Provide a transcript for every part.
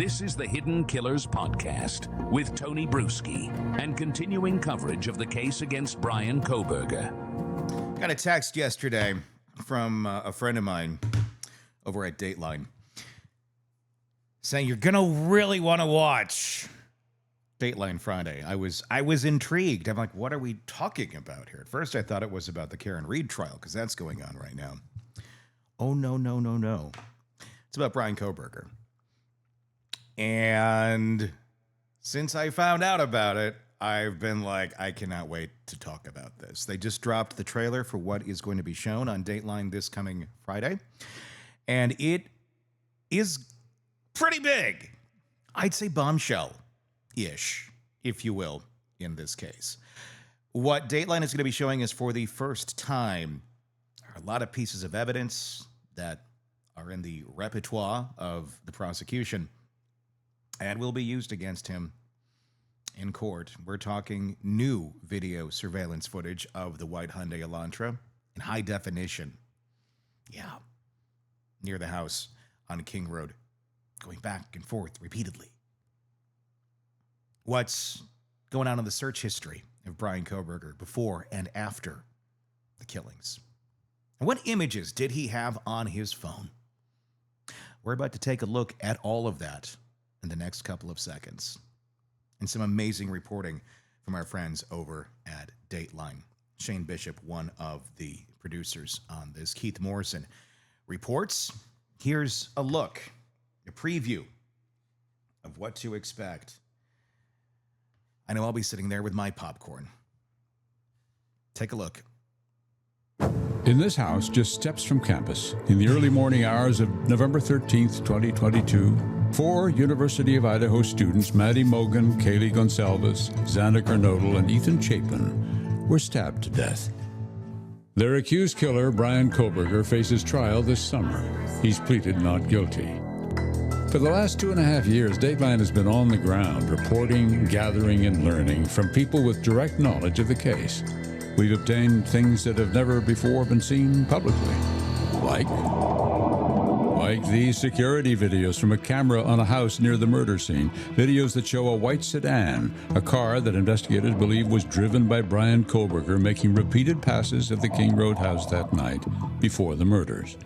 This is the Hidden Killers Podcast with Tony Bruschi and continuing coverage of the case against Bryan Kohberger. Got a text yesterday from a friend of mine over at Dateline saying you're gonna really want to watch Dateline Friday. I was intrigued. I'm like, what are we talking about here? At first, I thought it was about the Karen Reed trial because that's going on right now. Oh no! It's about Bryan Kohberger. And since I found out about it, I've been like, I cannot wait to talk about this. They just dropped the trailer for what is going to be shown on Dateline this coming Friday. And it is pretty big. I'd say bombshell-ish, if you will, in this case. What Dateline is going to be showing is for the first time a lot of pieces of evidence that are in the repertoire of the prosecution and will be used against him in court. We're talking new video surveillance footage of the white Hyundai Elantra in high definition. Yeah, near the house on King Road, going back and forth repeatedly. What's going on in the search history of Bryan Kohberger before and after the killings? And what images did he have on his phone? We're about to take a look at all of that in the next couple of seconds. And some amazing reporting from our friends over at Dateline. Shane Bishop, one of the producers on this. Keith Morrison reports. Here's a look, a preview of what to expect. I know I'll be sitting there with my popcorn. Take a look. In this house, just steps from campus, in the early morning hours of November 13th, 2022, 4 University of Idaho students, Maddie Mogan, Kaylee Goncalves, Xana Kernodle, and Ethan Chapin, were stabbed to death. Their accused killer, Bryan Kohberger, faces trial this summer. He's pleaded not guilty. For the last 2.5 years, Dateline has been on the ground, reporting, gathering, and learning from people with direct knowledge of the case. We've obtained things that have never before been seen publicly, like these security videos from a camera on a house near the murder scene, videos that show a white sedan, a car that investigators believe was driven by Bryan Kohberger making repeated passes at the King Road house that night before the murders.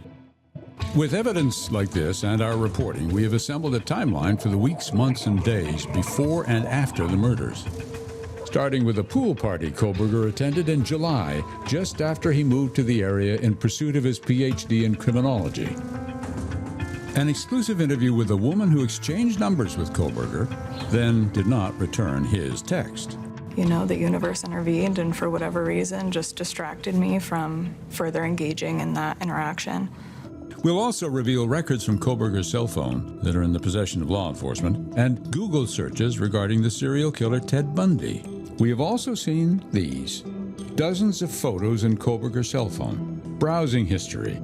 With evidence like this and our reporting, we have assembled a timeline for the weeks, months, and days before and after the murders. Starting with a pool party Kohberger attended in July, just after he moved to the area in pursuit of his PhD in criminology. An exclusive interview with a woman who exchanged numbers with Kohberger, then did not return his text. You know, the universe intervened and for whatever reason just distracted me from further engaging in that interaction. We'll also reveal records from Kohberger's cell phone that are in the possession of law enforcement and Google searches regarding the serial killer Ted Bundy. We have also seen these. Dozens of photos in Kohberger's cell phone, browsing history,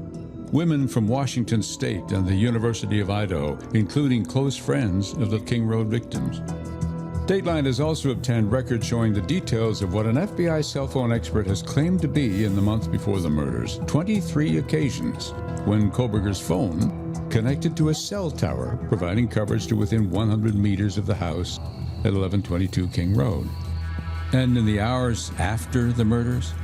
women from Washington State and the University of Idaho, including close friends of the King Road victims. Dateline has also obtained records showing the details of what an FBI cell phone expert has claimed to be in the months before the murders, 23 occasions, when Kohberger's phone connected to a cell tower, providing coverage to within 100 meters of the house at 1122 King Road. And in the hours after the murders,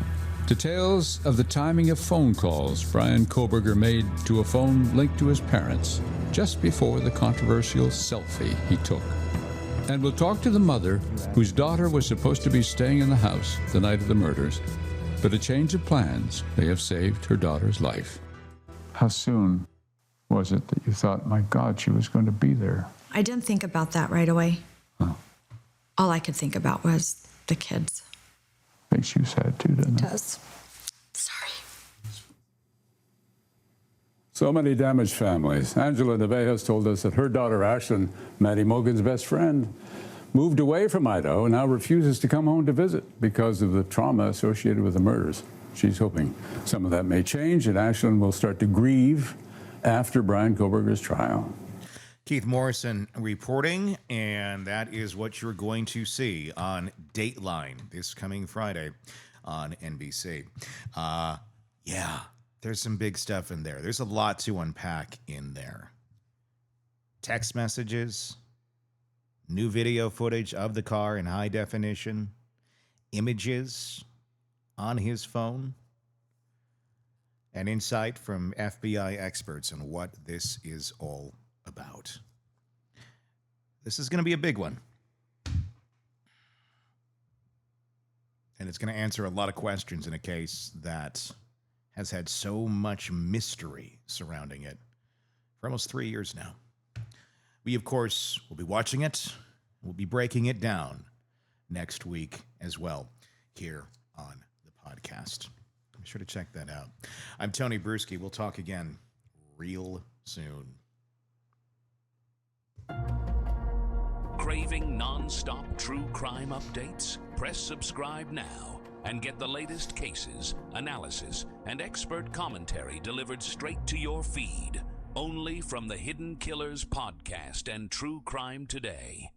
details of the timing of phone calls Bryan Kohberger made to a phone linked to his parents just before the controversial selfie he took. And we'll talk to the mother whose daughter was supposed to be staying in the house the night of the murders, but a change of plans may have saved her daughter's life. How soon was it that you thought, my God, she was going to be there? I didn't think about that right away. Oh. All I could think about was the kids. Makes you sad too, doesn't it? It does. Sorry. So many damaged families. Angela Nevejas told us that her daughter Ashlyn, Maddie Mogan's best friend, moved away from Idaho and now refuses to come home to visit because of the trauma associated with the murders. She's hoping some of that may change and Ashlyn will start to grieve after Bryan Kohberger's trial. Keith Morrison reporting, and that is what you're going to see on Dateline this coming Friday on NBC. Yeah, there's some big stuff in there. There's a lot to unpack in there. text messages, new video footage of the car in high definition, images on his phone, and insight from FBI experts on what this is all about. This is going to be a big one. And it's going to answer a lot of questions in a case that has had so much mystery surrounding it for almost 3 years now. We, of course, will be watching it. We'll be breaking it down next week as well here on the podcast. Be sure to check that out. I'm Tony Bruschi. We'll talk again real soon. Craving non-stop true crime updates? Press subscribe now and get the latest cases, analysis, and expert commentary delivered straight to your feed. Only from the Hidden Killers podcast and True Crime Today.